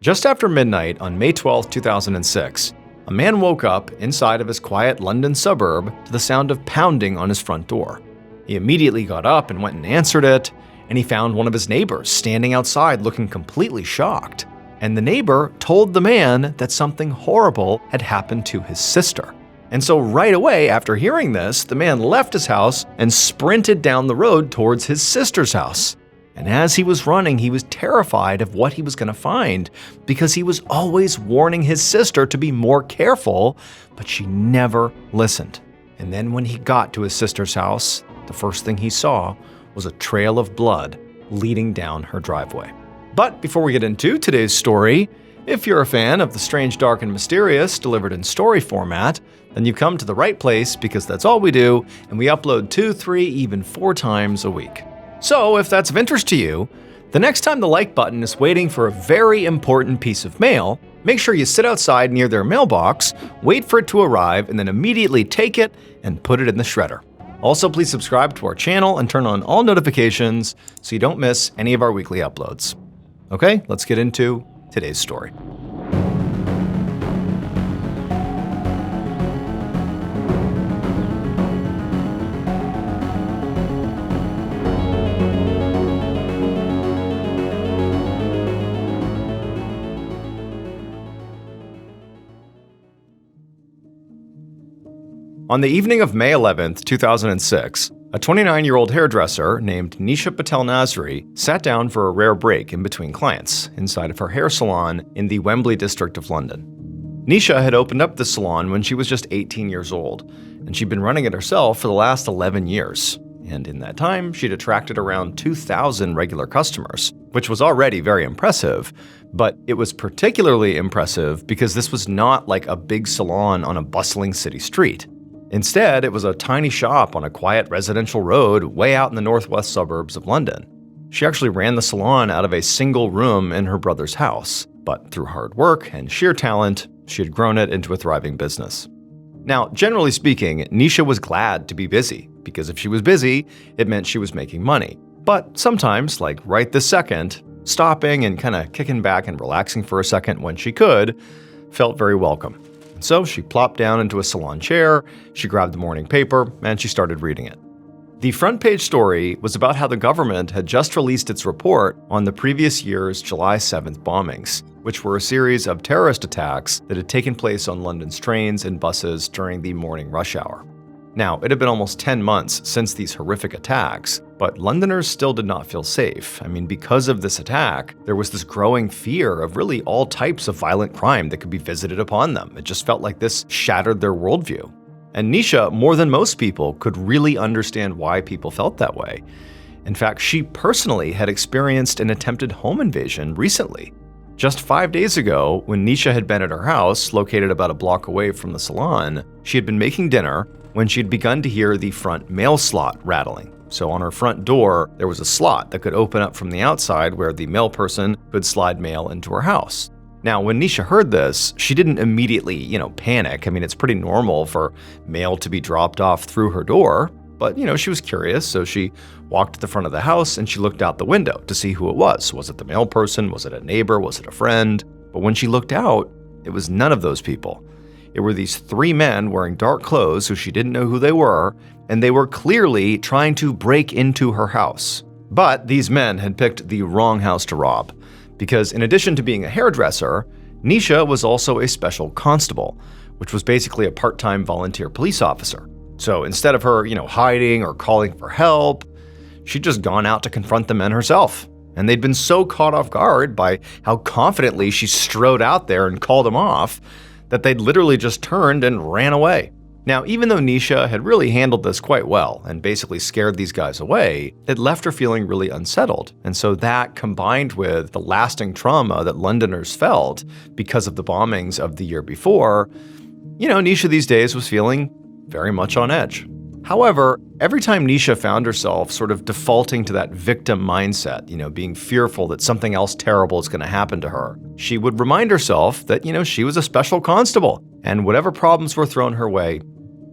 Just after midnight on May 12, 2006, a man woke up inside of his quiet London suburb to the sound of pounding on his front door. He immediately got up and went and answered it, and he found one of his neighbors standing outside looking completely shocked. And the neighbor told the man that something horrible had happened to his sister. And so right away after hearing this, the man left his house and sprinted down the road towards his sister's house. And as he was running, he was terrified of what he was going to find because he was always warning his sister to be more careful, but she never listened. And then when he got to his sister's house, the first thing he saw was a trail of blood leading down her driveway. But before we get into today's story, if you're a fan of the strange, dark, and mysterious delivered in story format, then you've come to the right place because that's all we do, and we upload 2, 3, even 4 times a week. So if that's of interest to you, the next time the like button is waiting for a very important piece of mail, make sure you sit outside near their mailbox, wait for it to arrive, and then immediately take it and put it in the shredder. Also, please subscribe to our channel and turn on all notifications so you don't miss any of our weekly uploads. Okay, let's get into today's story. On the evening of May 11, 2006, a 29-year-old hairdresser named Nisha Patel Nasri sat down for a rare break in between clients inside of her hair salon in the Wembley district of London. Nisha had opened up the salon when she was just 18 years old, and she'd been running it herself for the last 11 years. And in that time, she'd attracted around 2,000 regular customers, which was already very impressive. But it was particularly impressive because this was not like a big salon on a bustling city street. Instead, it was a tiny shop on a quiet residential road way out in the northwest suburbs of London. She actually ran the salon out of a single room in her brother's house, but through hard work and sheer talent, she had grown it into a thriving business. Now, generally speaking, Nisha was glad to be busy, because if she was busy, it meant she was making money. But sometimes, like right this second, stopping and kind of kicking back and relaxing for a second when she could felt very welcome. And so she plopped down into a salon chair, she grabbed the morning paper, and she started reading it. The front page story was about how the government had just released its report on the previous year's July 7th bombings, which were a series of terrorist attacks that had taken place on London's trains and buses during the morning rush hour. Now, it had been almost 10 months since these horrific attacks, but Londoners still did not feel safe. I mean, because of this attack, there was this growing fear of really all types of violent crime that could be visited upon them. It just felt like this shattered their worldview. And Nisha, more than most people, could really understand why people felt that way. In fact, she personally had experienced an attempted home invasion recently. Just 5 days ago, when Nisha had been at her house, located about a block away from the salon, she had been making dinner when she had begun to hear the front mail slot rattling. So on her front door, there was a slot that could open up from the outside where the mail person could slide mail into her house. Now, when Nisha heard this, she didn't immediately, panic. I mean, it's pretty normal for mail to be dropped off through her door, but, she was curious, so she walked to the front of the house and she looked out the window to see who it was. Was it the mail person? Was it a neighbor? Was it a friend? But when she looked out, it was none of those people. It were these 3 men wearing dark clothes who she didn't know who they were, and they were clearly trying to break into her house. But these men had picked the wrong house to rob, because in addition to being a hairdresser, Nisha was also a special constable, which was basically a part-time volunteer police officer. So instead of her, hiding or calling for help, she'd just gone out to confront the men herself. And they'd been so caught off guard by how confidently she strode out there and called them off that they'd literally just turned and ran away. Now, even though Nisha had really handled this quite well and basically scared these guys away, it left her feeling really unsettled. And so that, combined with the lasting trauma that Londoners felt because of the bombings of the year before, Nisha these days was feeling very much on edge. However, every time Nisha found herself sort of defaulting to that victim mindset, being fearful that something else terrible is going to happen to her, she would remind herself that, she was a special constable, and whatever problems were thrown her way,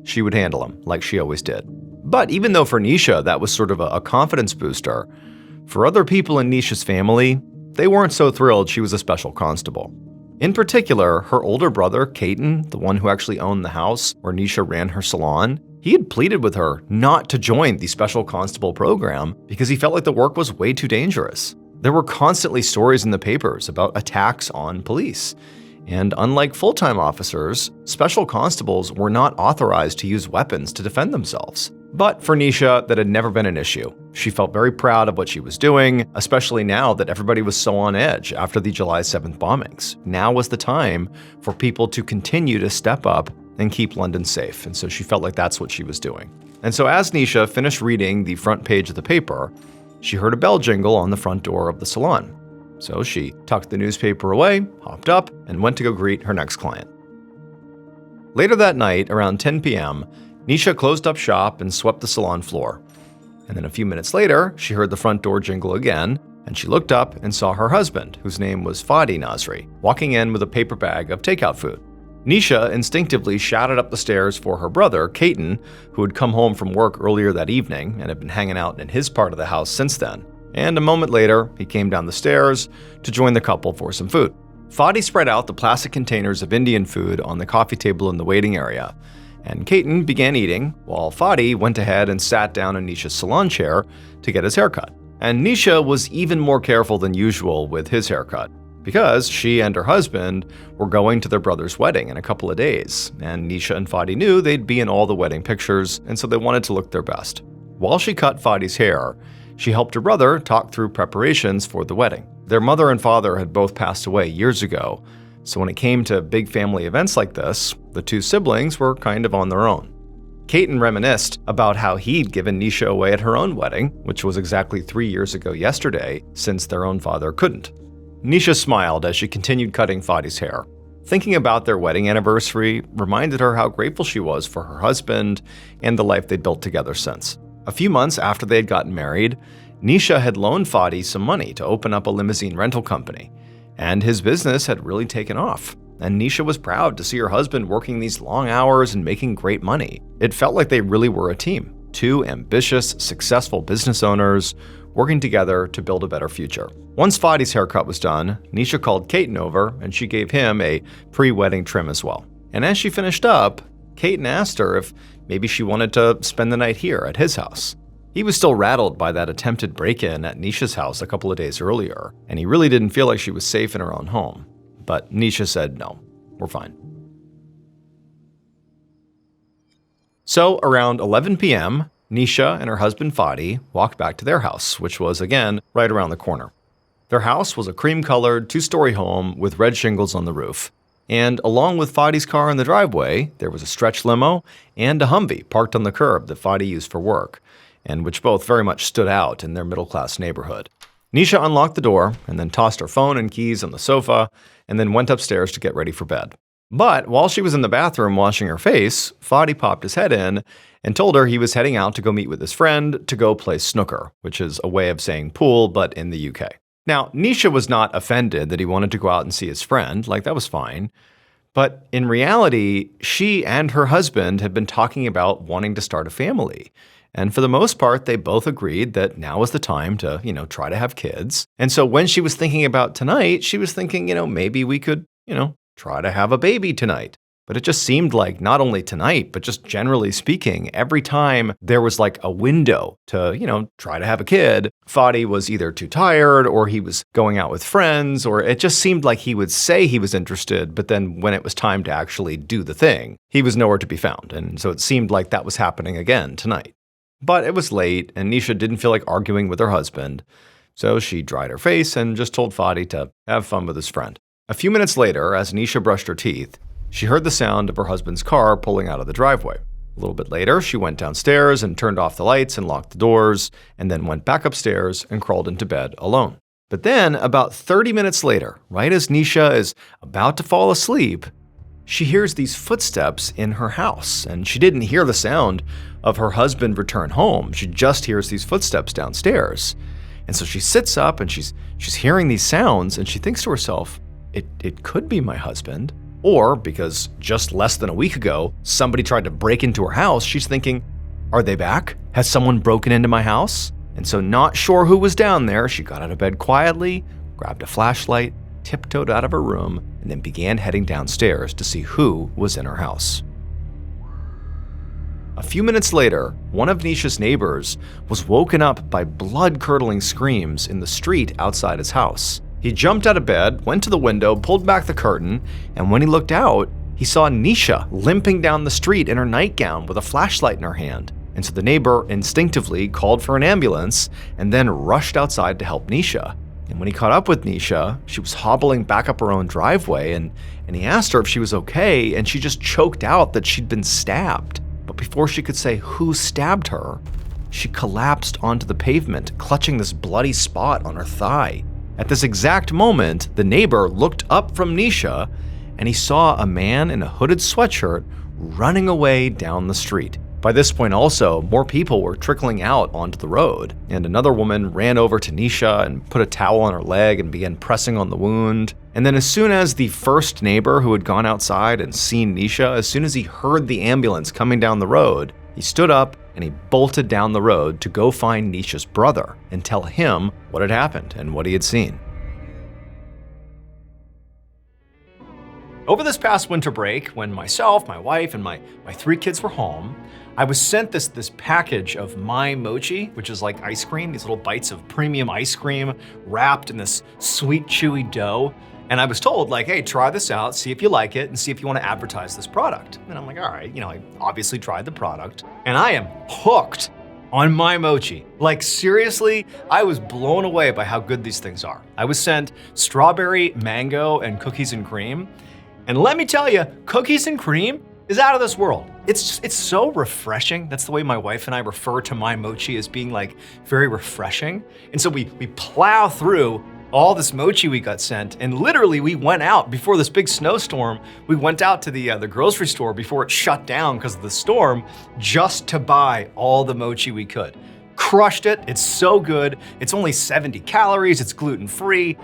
she would handle them like she always did. But even though for Nisha that was sort of a confidence booster, for other people in Nisha's family, they weren't so thrilled she was a special constable. In particular, her older brother, Caden, the one who actually owned the house where Nisha ran her salon, he had pleaded with her not to join the special constable program because he felt like the work was way too dangerous. There were constantly stories in the papers about attacks on police. And unlike full-time officers, special constables were not authorized to use weapons to defend themselves. But for Nisha, that had never been an issue. She felt very proud of what she was doing, especially now that everybody was so on edge after the July 7th bombings. Now was the time for people to continue to step up and keep London safe, and so she felt like that's what she was doing. And so as Nisha finished reading the front page of the paper, she heard a bell jingle on the front door of the salon. So she tucked the newspaper away, hopped up, and went to go greet her next client. Later that night, around 10 p.m., Nisha closed up shop and swept the salon floor. And then a few minutes later, she heard the front door jingle again, and she looked up and saw her husband, whose name was Fadi Nasri, walking in with a paper bag of takeout food. Nisha instinctively shouted up the stairs for her brother, Caden, who had come home from work earlier that evening and had been hanging out in his part of the house since then. And a moment later, he came down the stairs to join the couple for some food. Fadi spread out the plastic containers of Indian food on the coffee table in the waiting area, and Caden began eating, while Fadi went ahead and sat down in Nisha's salon chair to get his haircut. And Nisha was even more careful than usual with his haircut, because she and her husband were going to their brother's wedding in a couple of days, and Nisha and Fadi knew they'd be in all the wedding pictures, and so they wanted to look their best. While she cut Fadi's hair, she helped her brother talk through preparations for the wedding. Their mother and father had both passed away years ago, so when it came to big family events like this, the two siblings were kind of on their own. Caden reminisced about how he'd given Nisha away at her own wedding, which was exactly 3 years ago yesterday, since their own father couldn't. Nisha smiled as she continued cutting Fadi's hair. Thinking about their wedding anniversary reminded her how grateful she was for her husband and the life they'd built together since. A few months after they had gotten married, Nisha had loaned Fadi some money to open up a limousine rental company, and his business had really taken off. And Nisha was proud to see her husband working these long hours and making great money. It felt like they really were a team, two ambitious, successful business owners working together to build a better future. Once Fadi's haircut was done, Nisha called Caden over and she gave him a pre-wedding trim as well. And as she finished up, Caden asked her if maybe she wanted to spend the night here at his house. He was still rattled by that attempted break-in at Nisha's house a couple of days earlier, and he really didn't feel like she was safe in her own home. But Nisha said, no, we're fine. So around 11 p.m., Nisha and her husband Fadi walked back to their house, which was, again, right around the corner. Their house was a cream-colored, two-story home with red shingles on the roof. And along with Fadi's car in the driveway, there was a stretch limo and a Humvee parked on the curb that Fadi used for work, and which both very much stood out in their middle-class neighborhood. Nisha unlocked the door and then tossed her phone and keys on the sofa and then went upstairs to get ready for bed. But while she was in the bathroom washing her face, Fadi popped his head in and told her he was heading out to go meet with his friend to go play snooker, which is a way of saying pool, but in the UK. Now, Nisha was not offended that he wanted to go out and see his friend, like that was fine. But in reality, she and her husband had been talking about wanting to start a family. And for the most part, they both agreed that now was the time to, try to have kids. And so when she was thinking about tonight, she was thinking, maybe we could, try to have a baby tonight. But it just seemed like not only tonight, but just generally speaking, every time there was like a window to, try to have a kid, Fadi was either too tired or he was going out with friends, or it just seemed like he would say he was interested, but then when it was time to actually do the thing, he was nowhere to be found. And so it seemed like that was happening again tonight. But it was late, and Nisha didn't feel like arguing with her husband, so she dried her face and just told Fadi to have fun with his friend. A few minutes later, as Nisha brushed her teeth, she heard the sound of her husband's car pulling out of the driveway. A little bit later, she went downstairs and turned off the lights and locked the doors, and then went back upstairs and crawled into bed alone. But then, about 30 minutes later, right as Nisha is about to fall asleep, she hears these footsteps in her house, and she didn't hear the sound of her husband return home. She just hears these footsteps downstairs. And so she sits up and she's hearing these sounds, and she thinks to herself, it could be my husband. Or, because just less than a week ago, somebody tried to break into her house, she's thinking, are they back? Has someone broken into my house? And so, not sure who was down there, she got out of bed quietly, grabbed a flashlight, tiptoed out of her room, and then began heading downstairs to see who was in her house. A few minutes later, one of Nisha's neighbors was woken up by blood-curdling screams in the street outside his house. He jumped out of bed, went to the window, pulled back the curtain, and when he looked out, he saw Nisha limping down the street in her nightgown with a flashlight in her hand. And so the neighbor instinctively called for an ambulance and then rushed outside to help Nisha. And when he caught up with Nisha, she was hobbling back up her own driveway, and he asked her if she was okay, and she just choked out that she'd been stabbed. But before she could say who stabbed her, she collapsed onto the pavement, clutching this bloody spot on her thigh. At this exact moment, the neighbor looked up from Nisha, and he saw a man in a hooded sweatshirt running away down the street. By this point also, more people were trickling out onto the road, and another woman ran over to Nisha and put a towel on her leg and began pressing on the wound. And then as soon as the first neighbor who had gone outside and seen Nisha, as soon as he heard the ambulance coming down the road, he stood up and he bolted down the road to go find Nisha's brother and tell him what had happened and what he had seen. Over this past winter break, when myself, my wife, and my 3 kids were home, I was sent this package of My Mochi, which is like ice cream, these little bites of premium ice cream wrapped in this sweet, chewy dough. And I was told, like, hey, try this out, see if you like it, and see if you want to advertise this product. And I'm like, all right, I obviously tried the product, and I am hooked on My Mochi. Like, seriously, I was blown away by how good these things are. I was sent strawberry, mango, and cookies and cream. And let me tell you, cookies and cream is out of this world. It's so refreshing. That's the way my wife and I refer to My Mochi, as being like very refreshing. And so we plow through all this mochi we got sent, and literally we went out before this big snowstorm. We went out to the grocery store before it shut down because of the storm, just to buy all the mochi we could. Crushed it. It's so good. It's only 70 calories. It's gluten-free.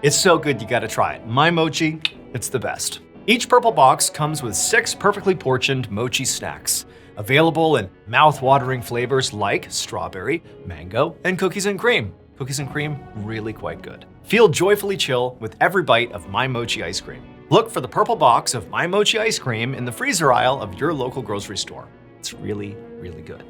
It's so good, you gotta try it. My Mochi, it's the best. Each purple box comes with 6 perfectly portioned mochi snacks, available in mouth-watering flavors like strawberry, mango, and cookies and cream. Cookies and cream, really quite good. Feel joyfully chill with every bite of My Mochi ice cream. Look for the purple box of My Mochi ice cream in the freezer aisle of your local grocery store. It's really, really good.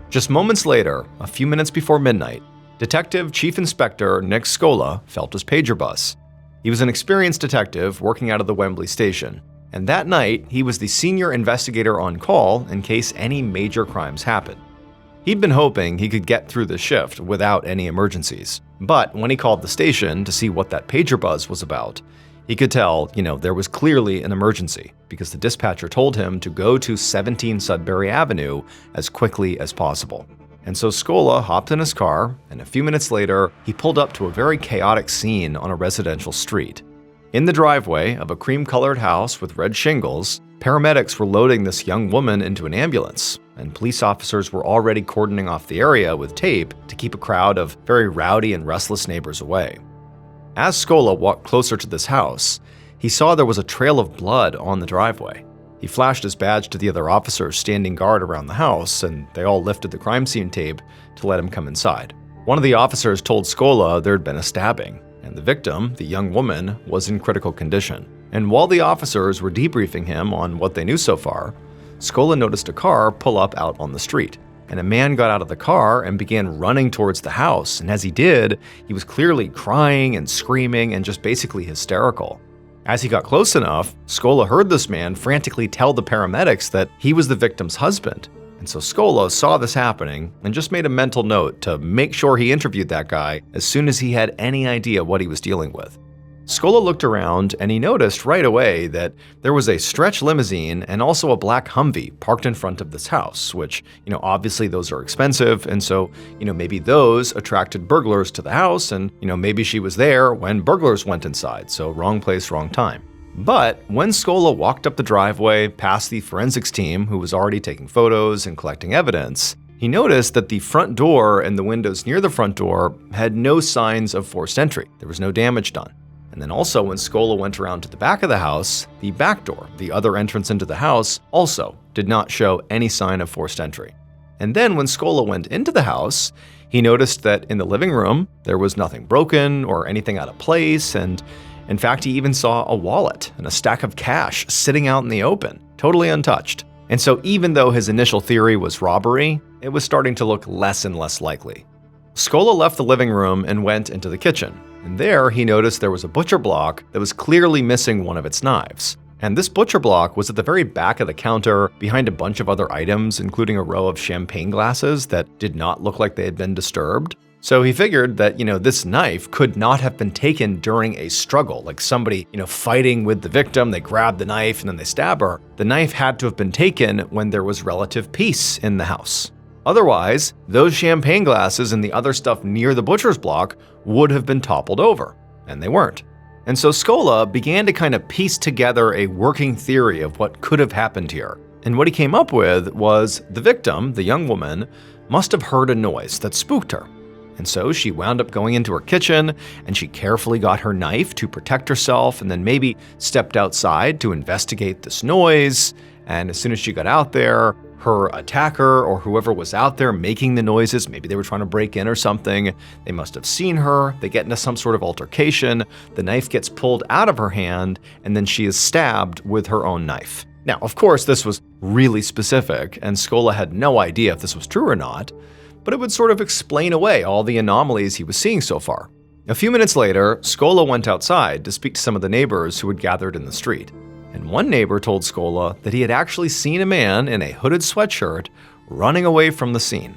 Just moments later, a few minutes before midnight, Detective Chief Inspector Nick Scola felt his pager buzz. He was an experienced detective working out of the Wembley station, and that night he was the senior investigator on call in case any major crimes happened. He'd been hoping he could get through the shift without any emergencies, but when he called the station to see what that pager buzz was about, he could tell, there was clearly an emergency because the dispatcher told him to go to 17 Sudbury Avenue as quickly as possible. And so Scola hopped in his car, and a few minutes later, he pulled up to a very chaotic scene on a residential street. In the driveway of a cream-colored house with red shingles, paramedics were loading this young woman into an ambulance, and police officers were already cordoning off the area with tape to keep a crowd of very rowdy and restless neighbors away. As Scola walked closer to this house, he saw there was a trail of blood on the driveway. He flashed his badge to the other officers standing guard around the house, and they all lifted the crime scene tape to let him come inside. One of the officers told Scola there had been a stabbing, and the victim, the young woman, was in critical condition. And while the officers were debriefing him on what they knew so far, Scola noticed a car pull up out on the street, and a man got out of the car and began running towards the house, and as he did, he was clearly crying and screaming and just basically hysterical. As he got close enough, Scola heard this man frantically tell the paramedics that he was the victim's husband. And so Scola saw this happening and just made a mental note to make sure he interviewed that guy as soon as he had any idea what he was dealing with. Scola looked around and he noticed right away that there was a stretch limousine and also a black Humvee parked in front of this house, which, obviously those are expensive. And so, maybe those attracted burglars to the house and, maybe she was there when burglars went inside. So wrong place, wrong time. But when Scola walked up the driveway past the forensics team who was already taking photos and collecting evidence, he noticed that the front door and the windows near the front door had no signs of forced entry. There was no damage done. And then also when Scola went around to the back of the house, the back door, the other entrance into the house, also did not show any sign of forced entry. And then when Scola went into the house, he noticed that in the living room, there was nothing broken or anything out of place, and in fact, he even saw a wallet and a stack of cash sitting out in the open, totally untouched. And so even though his initial theory was robbery, it was starting to look less and less likely. Scola left the living room and went into the kitchen, and there he noticed there was a butcher block that was clearly missing one of its knives. And this butcher block was at the very back of the counter behind a bunch of other items, including a row of champagne glasses that did not look like they had been disturbed. So he figured that, this knife could not have been taken during a struggle, like somebody, fighting with the victim, they grab the knife and then they stab her. The knife had to have been taken when there was relative peace in the house. Otherwise, those champagne glasses and the other stuff near the butcher's block would have been toppled over, and they weren't. And so Scola began to kind of piece together a working theory of what could have happened here. And what he came up with was the victim, the young woman, must have heard a noise that spooked her. And so she wound up going into her kitchen and she carefully got her knife to protect herself and then maybe stepped outside to investigate this noise. And as soon as she got out there, her attacker or whoever was out there making the noises, maybe they were trying to break in or something, they must have seen her, they get into some sort of altercation, the knife gets pulled out of her hand, and then she is stabbed with her own knife. Now, of course, this was really specific, and Scola had no idea if this was true or not, but it would sort of explain away all the anomalies he was seeing so far. A few minutes later, Scola went outside to speak to some of the neighbors who had gathered in the street. And one neighbor told Scola that he had actually seen a man in a hooded sweatshirt running away from the scene.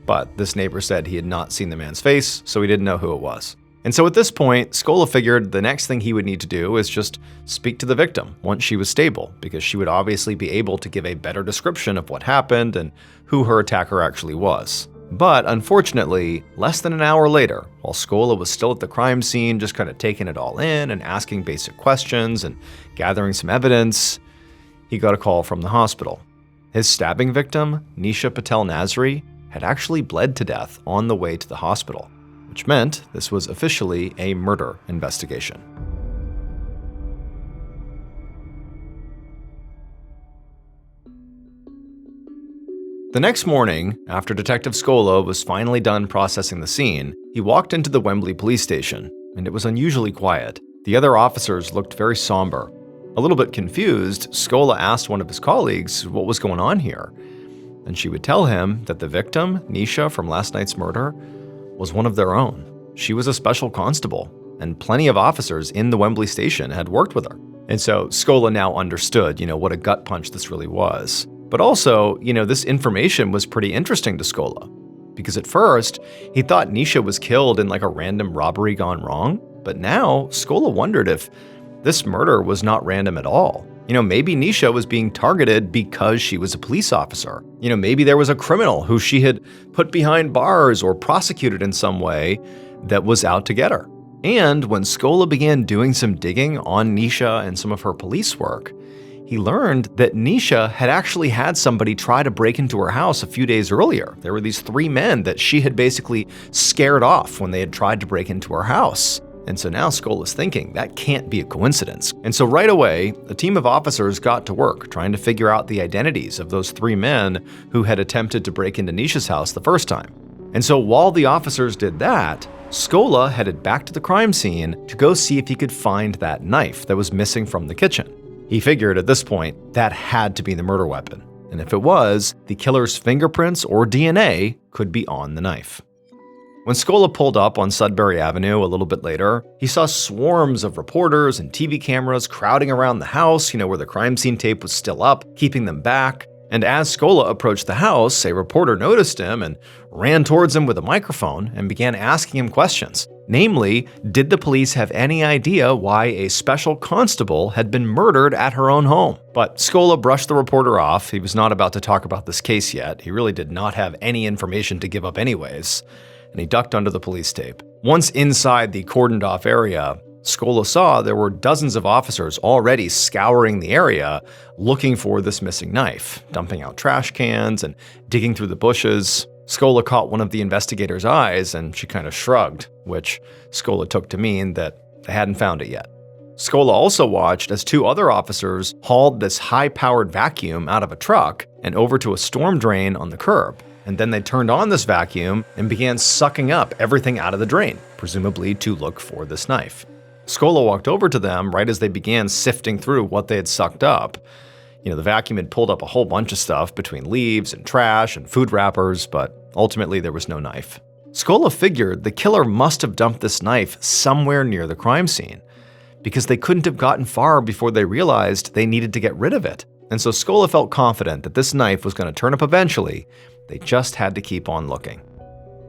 But this neighbor said he had not seen the man's face, so he didn't know who it was. And so at this point, Scola figured the next thing he would need to do is just speak to the victim once she was stable, because she would obviously be able to give a better description of what happened and who her attacker actually was. But unfortunately, less than an hour later, while Scola was still at the crime scene, just kind of taking it all in and asking basic questions and gathering some evidence, he got a call from the hospital. His stabbing victim, Nisha Patel Nasri, had actually bled to death on the way to the hospital, which meant this was officially a murder investigation. The next morning, after Detective Scola was finally done processing the scene, he walked into the Wembley police station, and it was unusually quiet. The other officers looked very somber. A little bit confused, Scola asked one of his colleagues what was going on here, and she would tell him that the victim, Nisha from last night's murder, was one of their own. She was a special constable, and plenty of officers in the Wembley station had worked with her. And so Scola now understood, what a gut punch this really was. But also, this information was pretty interesting to Scola, because at first, he thought Nisha was killed in like a random robbery gone wrong, but now Scola wondered if this murder was not random at all. Maybe Nisha was being targeted because she was a police officer. Maybe there was a criminal who she had put behind bars or prosecuted in some way that was out to get her. And when Scola began doing some digging on Nisha and some of her police work, he learned that Nisha had actually had somebody try to break into her house a few days earlier. There were these 3 men that she had basically scared off when they had tried to break into her house. And so now Scola's thinking, that can't be a coincidence. And so right away, a team of officers got to work trying to figure out the identities of those 3 men who had attempted to break into Nisha's house the first time. And so while the officers did that, Scola headed back to the crime scene to go see if he could find that knife that was missing from the kitchen. He figured at this point that had to be the murder weapon, and if it was, the killer's fingerprints or DNA could be on the knife. When Scola pulled up on Sudbury Avenue a little bit later, he saw swarms of reporters and TV cameras crowding around the house, where the crime scene tape was still up, keeping them back. And as Scola approached the house, a reporter noticed him and ran towards him with a microphone and began asking him questions. Namely, did the police have any idea why a special constable had been murdered at her own home? But Scola brushed the reporter off. He was not about to talk about this case yet. He really did not have any information to give up anyways. And he ducked under the police tape. Once inside the cordoned off area, Scola saw there were dozens of officers already scouring the area looking for this missing knife, dumping out trash cans and digging through the bushes. Scola caught one of the investigators' eyes and she kind of shrugged, which Scola took to mean that they hadn't found it yet. Scola also watched as 2 other officers hauled this high-powered vacuum out of a truck and over to a storm drain on the curb. and then they turned on this vacuum and began sucking up everything out of the drain, presumably to look for this knife. Scola walked over to them right as they began sifting through what they had sucked up. The vacuum had pulled up a whole bunch of stuff between leaves and trash and food wrappers, but ultimately there was no knife. Scola figured the killer must have dumped this knife somewhere near the crime scene, because they couldn't have gotten far before they realized they needed to get rid of it. And so Scola felt confident that this knife was going to turn up eventually. They just had to keep on looking.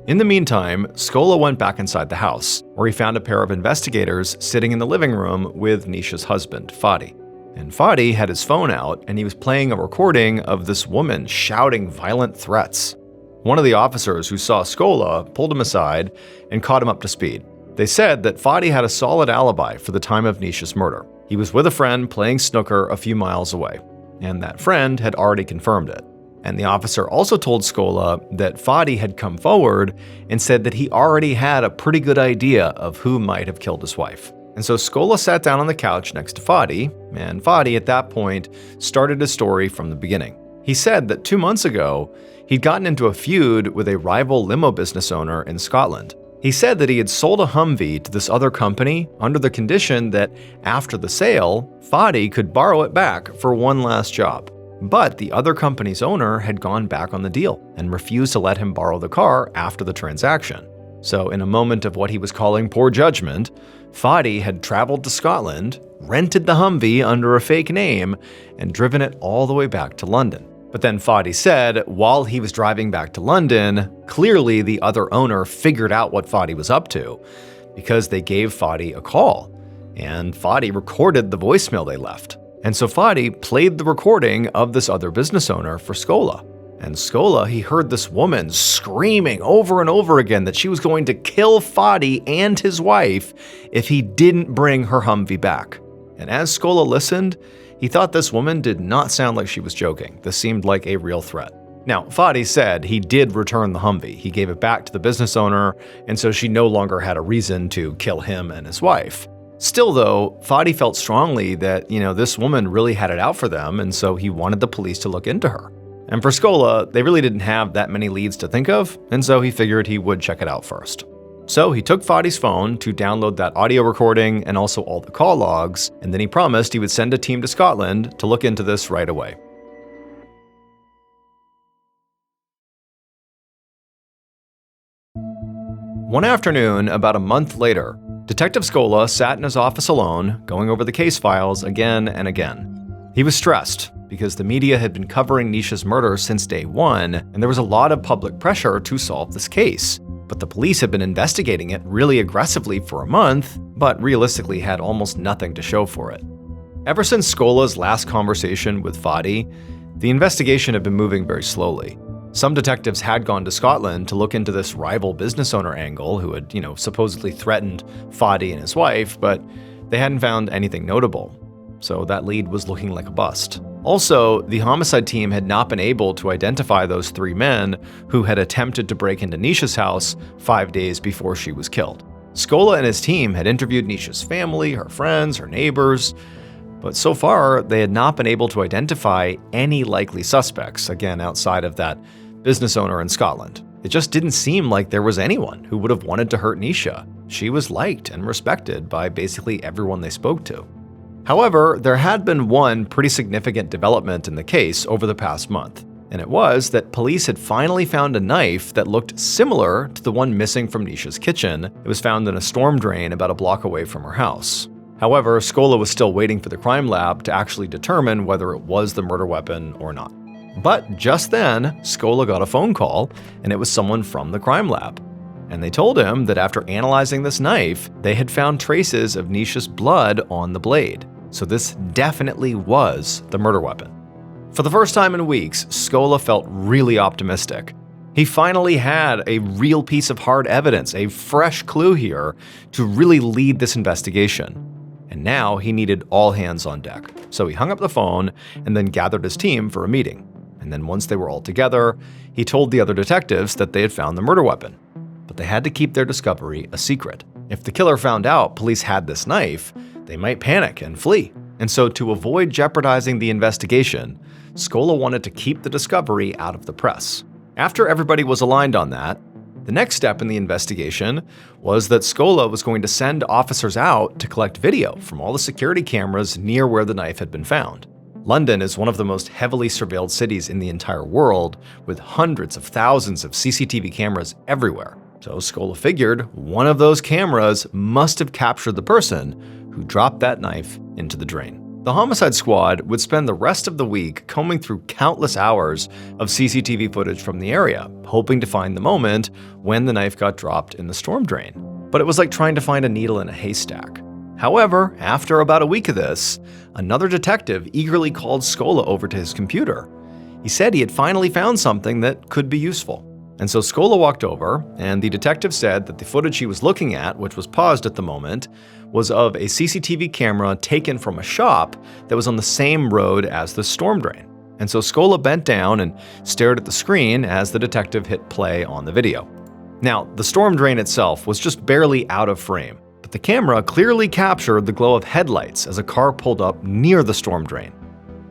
In the meantime, Scola went back inside the house, where he found a pair of investigators sitting in the living room with Nisha's husband, Fadi. And Fadi had his phone out, and he was playing a recording of this woman shouting violent threats. One of the officers who saw Scola pulled him aside and caught him up to speed. They said that Fadi had a solid alibi for the time of Nisha's murder. He was with a friend playing snooker a few miles away, and that friend had already confirmed it. And the officer also told Scola that Fadi had come forward and said that he already had a pretty good idea of who might have killed his wife. And so Scola sat down on the couch next to Fadi, and Fadi at that point started his story from the beginning. He said that 2 months ago, he'd gotten into a feud with a rival limo business owner in Scotland. He said that he had sold a Humvee to this other company under the condition that after the sale, Fadi could borrow it back for one last job. But the other company's owner had gone back on the deal and refused to let him borrow the car after the transaction. So in a moment of what he was calling poor judgment, Fadi had traveled to Scotland, rented the Humvee under a fake name, and driven it all the way back to London. But then Fadi said, while he was driving back to London, clearly the other owner figured out what Fadi was up to, because they gave Fadi a call, and Fadi recorded the voicemail they left. And so Fadi played the recording of this other business owner for Scola. And Scola, he heard this woman screaming over and over again that she was going to kill Fadi and his wife if he didn't bring her Humvee back. And as Scola listened, he thought this woman did not sound like she was joking. This seemed like a real threat. Now, Fadi said he did return the Humvee. He gave it back to the business owner, and so she no longer had a reason to kill him and his wife. Still, though, Fadi felt strongly that, this woman really had it out for them, and so he wanted the police to look into her. And for Scola, they really didn't have that many leads to think of, and so he figured he would check it out first. So he took Fadi's phone to download that audio recording and also all the call logs, and then he promised he would send a team to Scotland to look into this right away. One afternoon, about a month later, Detective Scola sat in his office alone, going over the case files again and again. He was stressed because the media had been covering Nisha's murder since day one, and there was a lot of public pressure to solve this case. But the police had been investigating it really aggressively for a month, but realistically had almost nothing to show for it. Ever since Scola's last conversation with Fadi, the investigation had been moving very slowly. Some detectives had gone to Scotland to look into this rival business owner angle who had, supposedly threatened Fadi and his wife, but they hadn't found anything notable. So that lead was looking like a bust. Also, the homicide team had not been able to identify those 3 men who had attempted to break into Nisha's house 5 days before she was killed. Scola and his team had interviewed Nisha's family, her friends, her neighbors, but so far they had not been able to identify any likely suspects, again outside of that business owner in Scotland. It just didn't seem like there was anyone who would have wanted to hurt Nisha. She was liked and respected by basically everyone they spoke to. However, there had been one pretty significant development in the case over the past month, and it was that police had finally found a knife that looked similar to the one missing from Nisha's kitchen. It was found in a storm drain about a block away from her house. However, Scola was still waiting for the crime lab to actually determine whether it was the murder weapon or not. But just then, Scola got a phone call, and it was someone from the crime lab. And they told him that after analyzing this knife, they had found traces of Nisha's blood on the blade. So this definitely was the murder weapon. For the first time in weeks, Scola felt really optimistic. He finally had a real piece of hard evidence, a fresh clue here to really lead this investigation. And now he needed all hands on deck. So he hung up the phone and then gathered his team for a meeting. And then once they were all together, he told the other detectives that they had found the murder weapon. But they had to keep their discovery a secret. If the killer found out police had this knife, they might panic and flee. And so to avoid jeopardizing the investigation, Scola wanted to keep the discovery out of the press. After everybody was aligned on that, the next step in the investigation was that Scola was going to send officers out to collect video from all the security cameras near where the knife had been found. London is one of the most heavily surveilled cities in the entire world, with hundreds of thousands of CCTV cameras everywhere. So Scola figured one of those cameras must have captured the person who dropped that knife into the drain. The homicide squad would spend the rest of the week combing through countless hours of CCTV footage from the area, hoping to find the moment when the knife got dropped in the storm drain. But it was like trying to find a needle in a haystack. However, after about a week of this, another detective eagerly called Scola over to his computer. He said he had finally found something that could be useful. And so Scola walked over, and the detective said that the footage he was looking at, which was paused at the moment, was of a CCTV camera taken from a shop that was on the same road as the storm drain. And so Scola bent down and stared at the screen as the detective hit play on the video. Now, the storm drain itself was just barely out of frame, but the camera clearly captured the glow of headlights as a car pulled up near the storm drain.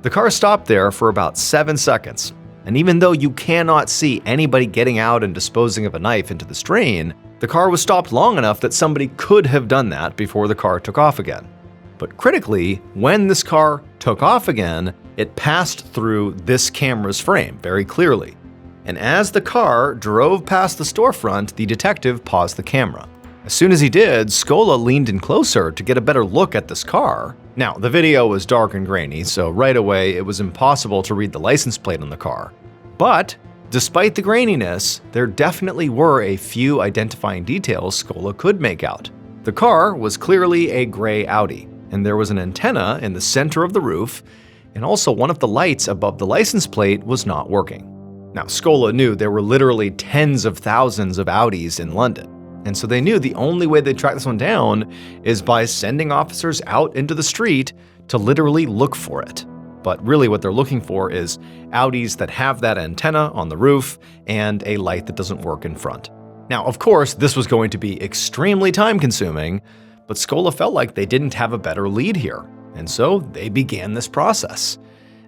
The car stopped there for about 7 seconds, and even though you cannot see anybody getting out and disposing of a knife into the drain, the car was stopped long enough that somebody could have done that before the car took off again. But critically, when this car took off again, it passed through this camera's frame very clearly. And as the car drove past the storefront, the detective paused the camera. As soon as he did, Scola leaned in closer to get a better look at this car. Now, the video was dark and grainy, so right away it was impossible to read the license plate on the car. But despite the graininess, there definitely were a few identifying details Scola could make out. The car was clearly a gray Audi, and there was an antenna in the center of the roof, and also one of the lights above the license plate was not working. Now, Scola knew there were literally tens of thousands of Audis in London, and so they knew the only way they'd track this one down is by sending officers out into the street to literally look for it. But really what they're looking for is Audis that have that antenna on the roof and a light that doesn't work in front. Now, of course, this was going to be extremely time-consuming, but Scola felt like they didn't have a better lead here, and so they began this process.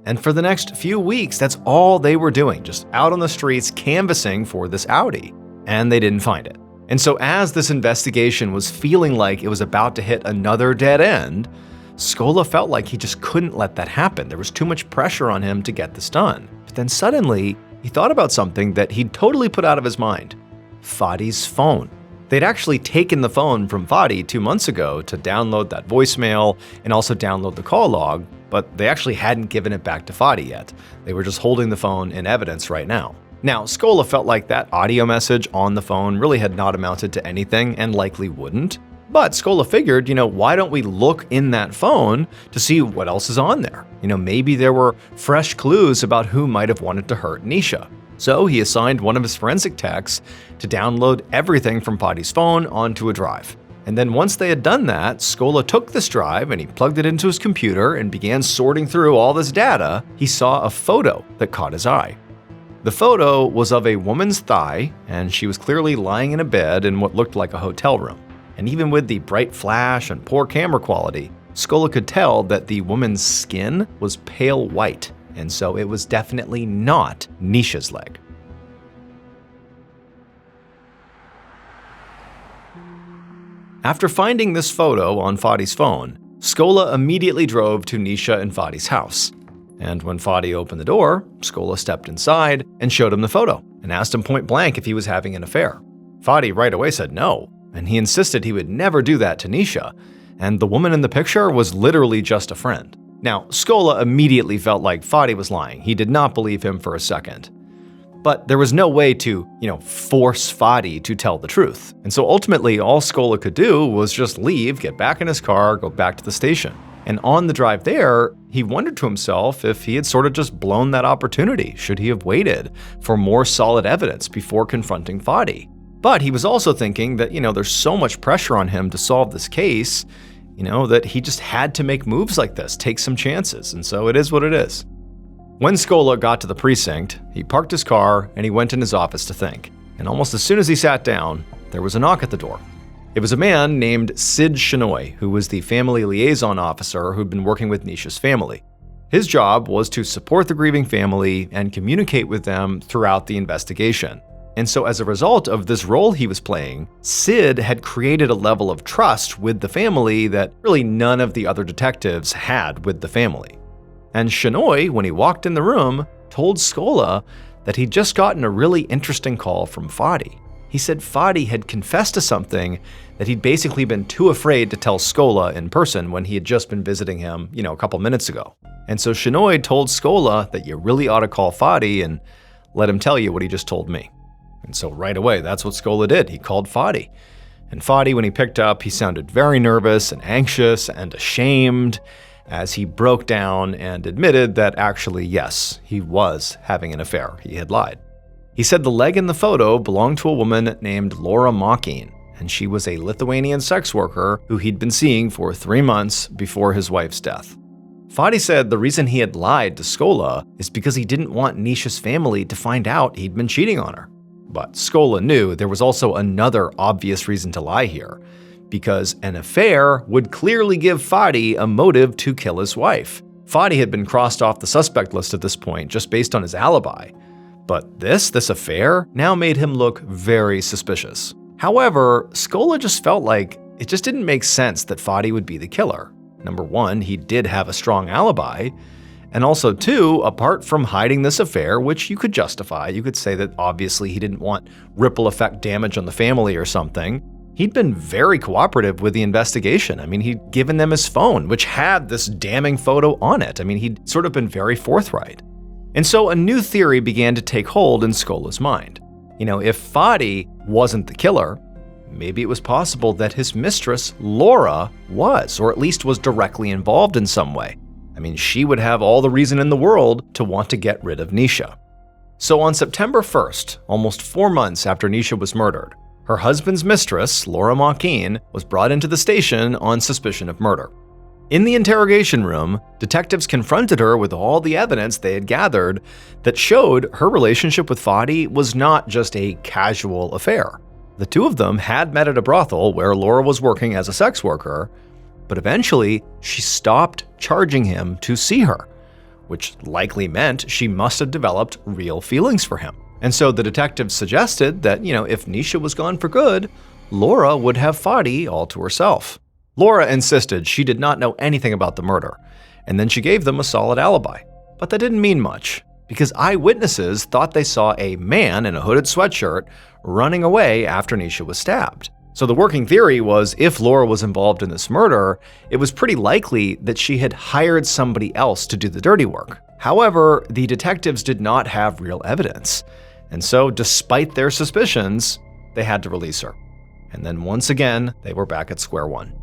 And for the next few weeks, that's all they were doing, just out on the streets canvassing for this Audi, and they didn't find it. And so as this investigation was feeling like it was about to hit another dead end, Scola felt like he just couldn't let that happen. There was too much pressure on him to get this done. But then suddenly, he thought about something that he'd totally put out of his mind: Fadi's phone. They'd actually taken the phone from Fadi 2 months ago to download that voicemail and also download the call log, but they actually hadn't given it back to Fadi yet. They were just holding the phone in evidence right now. Now, Scola felt like that audio message on the phone really had not amounted to anything and likely wouldn't. But Scola figured, why don't we look in that phone to see what else is on there? Maybe there were fresh clues about who might have wanted to hurt Nisha. So he assigned one of his forensic techs to download everything from Fadi's phone onto a drive. And then once they had done that, Scola took this drive and he plugged it into his computer and began sorting through all this data. He saw a photo that caught his eye. The photo was of a woman's thigh, and she was clearly lying in a bed in what looked like a hotel room. And even with the bright flash and poor camera quality, Scola could tell that the woman's skin was pale white, and so it was definitely not Nisha's leg. After finding this photo on Fadi's phone, Scola immediately drove to Nisha and Fadi's house. And when Fadi opened the door, Scola stepped inside and showed him the photo and asked him point blank if he was having an affair. Fadi right away said no, and he insisted he would never do that to Nisha, and the woman in the picture was literally just a friend. Now, Scola immediately felt like Fadi was lying. He did not believe him for a second. But there was no way to, force Fadi to tell the truth. And so ultimately, all Scola could do was just leave, get back in his car, go back to the station. And on the drive there, he wondered to himself if he had sort of just blown that opportunity. Should he have waited for more solid evidence before confronting Fadi? But he was also thinking that, there's so much pressure on him to solve this case, that he just had to make moves like this, take some chances. And so it is what it is. When Scola got to the precinct, he parked his car and he went in his office to think. And almost as soon as he sat down, there was a knock at the door. It was a man named Sid Shenoy, who was the family liaison officer who'd been working with Nisha's family. His job was to support the grieving family and communicate with them throughout the investigation. And so as a result of this role he was playing, Sid had created a level of trust with the family that really none of the other detectives had with the family. And Shenoy, when he walked in the room, told Scola that he'd just gotten a really interesting call from Fadi. He said Fadi had confessed to something that he'd basically been too afraid to tell Scola in person when he had just been visiting him, a couple minutes ago. And so Shenoy told Scola that you really ought to call Fadi and let him tell you what he just told me. And so right away, that's what Scola did. He called Fadi. And Fadi, when he picked up, he sounded very nervous and anxious and ashamed as he broke down and admitted that actually, yes, he was having an affair. He had lied. He said the leg in the photo belonged to a woman named Laura Mocking, and she was a Lithuanian sex worker who he'd been seeing for 3 months before his wife's death. Fadi said the reason he had lied to Scola is because he didn't want Nisha's family to find out he'd been cheating on her. But Scola knew there was also another obvious reason to lie here, because an affair would clearly give Fadi a motive to kill his wife. Fadi had been crossed off the suspect list at this point just based on his alibi. But this affair now made him look very suspicious. However, Scola just felt like it just didn't make sense that Fadi would be the killer. Number one, he did have a strong alibi. And also, two, apart from hiding this affair, which you could justify, you could say that obviously he didn't want ripple effect damage on the family or something, he'd been very cooperative with the investigation. I mean, he'd given them his phone, which had this damning photo on it. I mean, he'd sort of been very forthright. And so a new theory began to take hold in Scola's mind. If Fadi wasn't the killer, maybe it was possible that his mistress, Laura, was, or at least was directly involved in some way. I mean, she would have all the reason in the world to want to get rid of Nisha. So on September 1st, almost 4 months after Nisha was murdered, her husband's mistress, Laura Mocking, was brought into the station on suspicion of murder. In the interrogation room, detectives confronted her with all the evidence they had gathered that showed her relationship with Fadi was not just a casual affair. The two of them had met at a brothel where Laura was working as a sex worker, but eventually she stopped charging him to see her, which likely meant she must have developed real feelings for him. And so the detectives suggested that, if Nisha was gone for good, Laura would have Fadi all to herself. Laura insisted she did not know anything about the murder, and then she gave them a solid alibi. But that didn't mean much, because eyewitnesses thought they saw a man in a hooded sweatshirt running away after Nisha was stabbed. So the working theory was if Laura was involved in this murder, it was pretty likely that she had hired somebody else to do the dirty work. However, the detectives did not have real evidence. And so despite their suspicions, they had to release her. And then once again, they were back at square one.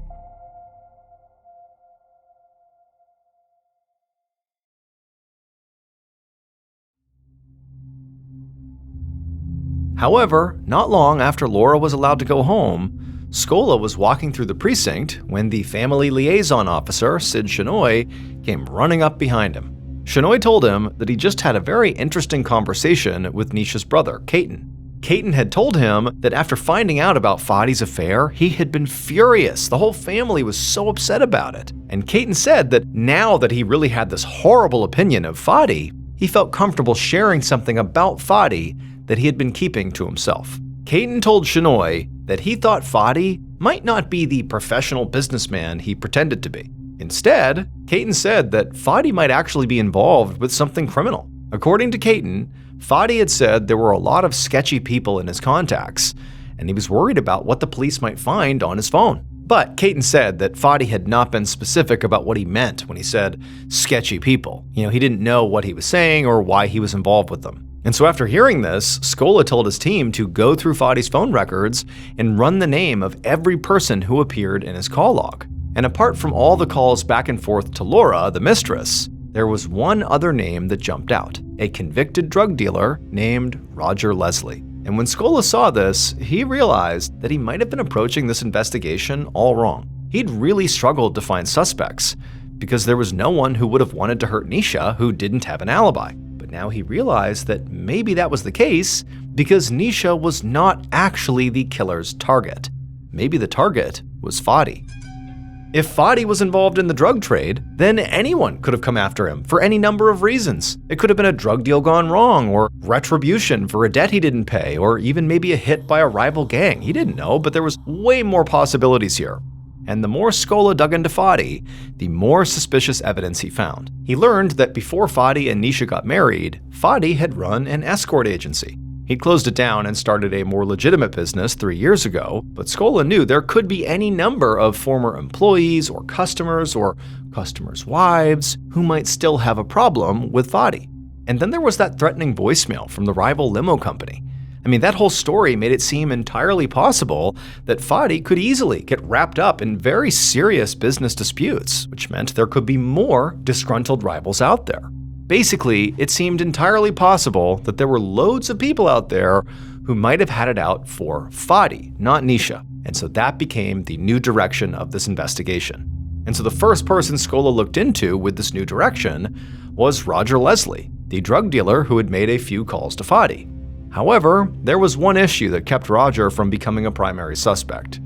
However, not long after Laura was allowed to go home, Scola was walking through the precinct when the family liaison officer, Sid Shenoy, came running up behind him. Shenoy told him that he just had a very interesting conversation with Nisha's brother, Caton. Caton had told him that after finding out about Fadi's affair, he had been furious. The whole family was so upset about it. And Caton said that now that he really had this horrible opinion of Fadi, he felt comfortable sharing something about Fadi that he had been keeping to himself. Caton told Shenoy that he thought Fadi might not be the professional businessman he pretended to be. Instead, Caton said that Fadi might actually be involved with something criminal. According to Caton, Fadi had said there were a lot of sketchy people in his contacts, and he was worried about what the police might find on his phone. But Caton said that Fadi had not been specific about what he meant when he said sketchy people. He didn't know what he was saying or why he was involved with them. And so after hearing this, Scola told his team to go through Fadi's phone records and run the name of every person who appeared in his call log. And apart from all the calls back and forth to Laura, the mistress, there was one other name that jumped out, a convicted drug dealer named Roger Leslie. And when Scola saw this, he realized that he might have been approaching this investigation all wrong. He'd really struggled to find suspects because there was no one who would have wanted to hurt Nisha who didn't have an alibi. But now he realized that maybe that was the case because Nisha was not actually the killer's target. Maybe the target was Fadi. If Fadi was involved in the drug trade, then anyone could have come after him for any number of reasons. It could have been a drug deal gone wrong, or retribution for a debt he didn't pay, or even maybe a hit by a rival gang. He didn't know, but there was way more possibilities here. And the more Scola dug into Fadi, the more suspicious evidence he found. He learned that before Fadi and Nisha got married, Fadi had run an escort agency. He'd closed it down and started a more legitimate business 3 years ago, but Scola knew there could be any number of former employees or customers wives who might still have a problem with Fadi. And then there was that threatening voicemail from the rival limo company. I mean, that whole story made it seem entirely possible that Fadi could easily get wrapped up in very serious business disputes, which meant there could be more disgruntled rivals out there. Basically, it seemed entirely possible that there were loads of people out there who might have had it out for Fadi, not Nisha. And so that became the new direction of this investigation. And so the first person Scola looked into with this new direction was Roger Leslie, the drug dealer who had made a few calls to Fadi. However, there was one issue that kept Roger from becoming a primary suspect.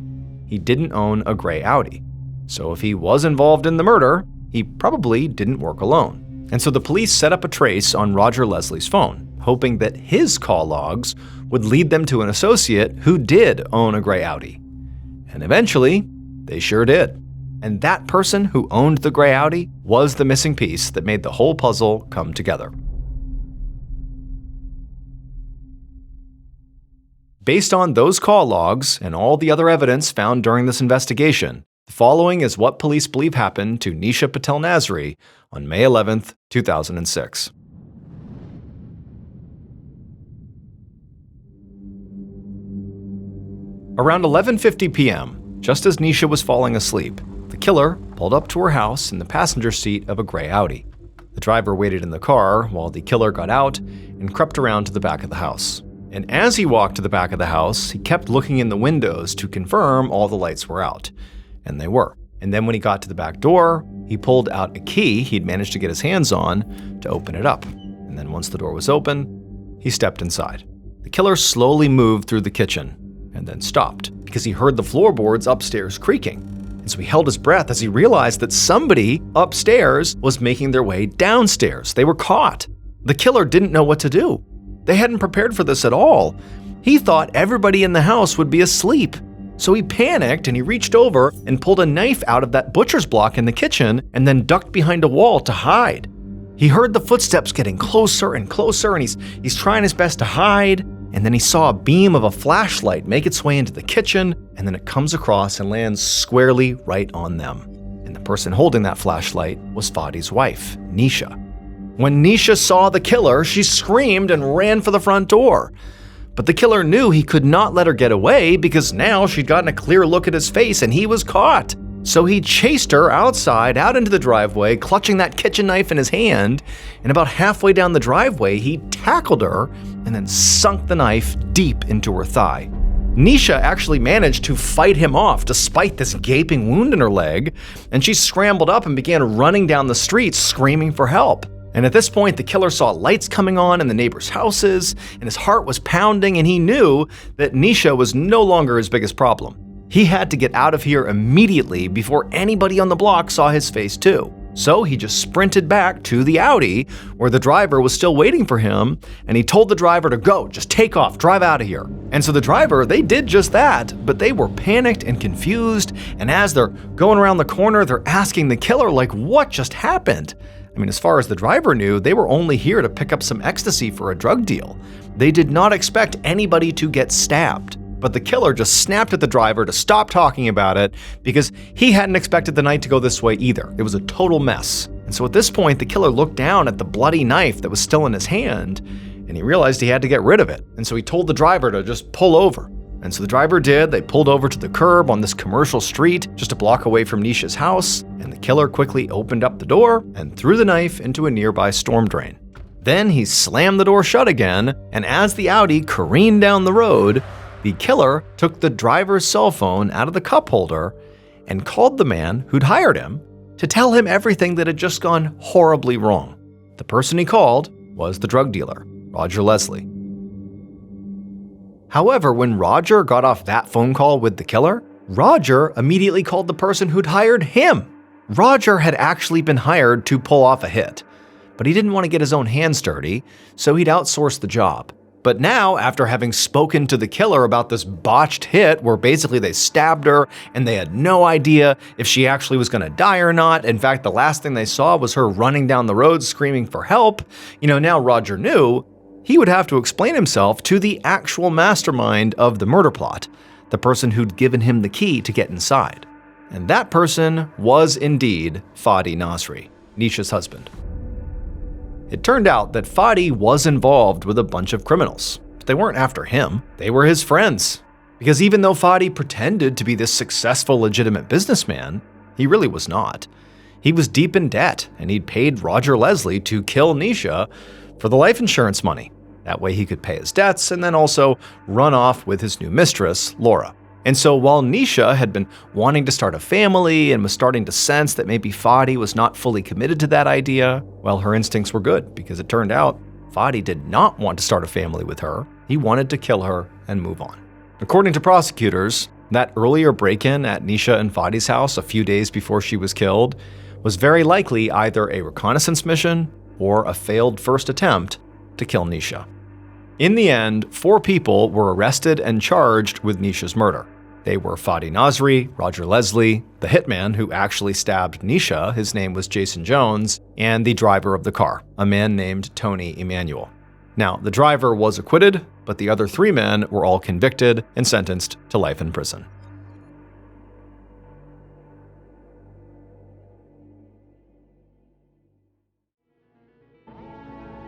He didn't own a gray Audi. So if he was involved in the murder, he probably didn't work alone. And so the police set up a trace on Roger Leslie's phone, hoping that his call logs would lead them to an associate who did own a gray Audi. And eventually, they sure did. And that person who owned the gray Audi was the missing piece that made the whole puzzle come together. Based on those call logs and all the other evidence found during this investigation, the following is what police believe happened to Nisha Patel Nasri on May 11, 2006. Around 11:50 p.m., just as Nisha was falling asleep, the killer pulled up to her house in the passenger seat of a gray Audi. The driver waited in the car while the killer got out and crept around to the back of the house. And as he walked to the back of the house, he kept looking in the windows to confirm all the lights were out. And they were. And then when he got to the back door, he pulled out a key he'd managed to get his hands on to open it up. And then once the door was open, he stepped inside. The killer slowly moved through the kitchen and then stopped because he heard the floorboards upstairs creaking. And so he held his breath as he realized that somebody upstairs was making their way downstairs. They were caught. The killer didn't know what to do. They hadn't prepared for this at all. He thought everybody in the house would be asleep. So he panicked and he reached over and pulled a knife out of that butcher's block in the kitchen and then ducked behind a wall to hide. He heard the footsteps getting closer and closer, and he's trying his best to hide. And then he saw a beam of a flashlight make its way into the kitchen, and then it comes across and lands squarely right on them. And the person holding that flashlight was Fadi's wife, Nisha. When Nisha saw the killer, she screamed and ran for the front door. But the killer knew he could not let her get away because now she'd gotten a clear look at his face and he was caught. So he chased her outside, out into the driveway, clutching that kitchen knife in his hand, and about halfway down the driveway, he tackled her and then sunk the knife deep into her thigh. Nisha actually managed to fight him off despite this gaping wound in her leg, and she scrambled up and began running down the street screaming for help. And at this point, the killer saw lights coming on in the neighbors' houses, and his heart was pounding, and he knew that Nisha was no longer his biggest problem. He had to get out of here immediately before anybody on the block saw his face too. So he just sprinted back to the Audi, where the driver was still waiting for him, and he told the driver to go, just take off, drive out of here. And so the driver, they did just that, but they were panicked and confused, and as they're going around the corner, they're asking the killer, like, what just happened? I mean, as far as the driver knew, they were only here to pick up some ecstasy for a drug deal. They did not expect anybody to get stabbed. But the killer just snapped at the driver to stop talking about it because he hadn't expected the night to go this way either. It was a total mess. And so at this point, the killer looked down at the bloody knife that was still in his hand, and he realized he had to get rid of it. And so he told the driver to just pull over. And so the driver did. They pulled over to the curb on this commercial street just a block away from Nisha's house, and the killer quickly opened up the door and threw the knife into a nearby storm drain. Then he slammed the door shut again, and as the Audi careened down the road, the killer took the driver's cell phone out of the cup holder and called the man who'd hired him to tell him everything that had just gone horribly wrong. The person he called was the drug dealer, Roger Leslie. However, when Roger got off that phone call with the killer, Roger immediately called the person who'd hired him. Roger had actually been hired to pull off a hit, but he didn't want to get his own hands dirty, so he'd outsourced the job. But now, after having spoken to the killer about this botched hit where basically they stabbed her and they had no idea if she actually was going to die or not, in fact, the last thing they saw was her running down the road screaming for help, now Roger knew he would have to explain himself to the actual mastermind of the murder plot, the person who'd given him the key to get inside. And that person was indeed Fadi Nasri, Nisha's husband. It turned out that Fadi was involved with a bunch of criminals, but they weren't after him. They were his friends. Because even though Fadi pretended to be this successful, legitimate businessman, he really was not. He was deep in debt, and he'd paid Roger Leslie to kill Nisha for the life insurance money. That way he could pay his debts and then also run off with his new mistress, Laura. And so while Nisha had been wanting to start a family and was starting to sense that maybe Fadi was not fully committed to that idea, well, her instincts were good because it turned out Fadi did not want to start a family with her. He wanted to kill her and move on. According to prosecutors, that earlier break-in at Nisha and Fadi's house a few days before she was killed was very likely either a reconnaissance mission or a failed first attempt to kill Nisha. In the end, 4 people were arrested and charged with Nisha's murder. They were Fadi Nasri, Roger Leslie, the hitman who actually stabbed Nisha, his name was Jason Jones, and the driver of the car, a man named Tony Emanuel. Now, the driver was acquitted, but the other 3 men were all convicted and sentenced to life in prison.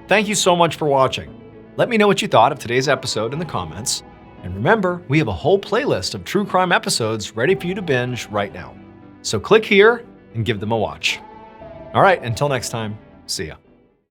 Thank you so much for watching. Let me know what you thought of today's episode in the comments. And remember, we have a whole playlist of true crime episodes ready for you to binge right now. So click here and give them a watch. All right, until next time, see ya.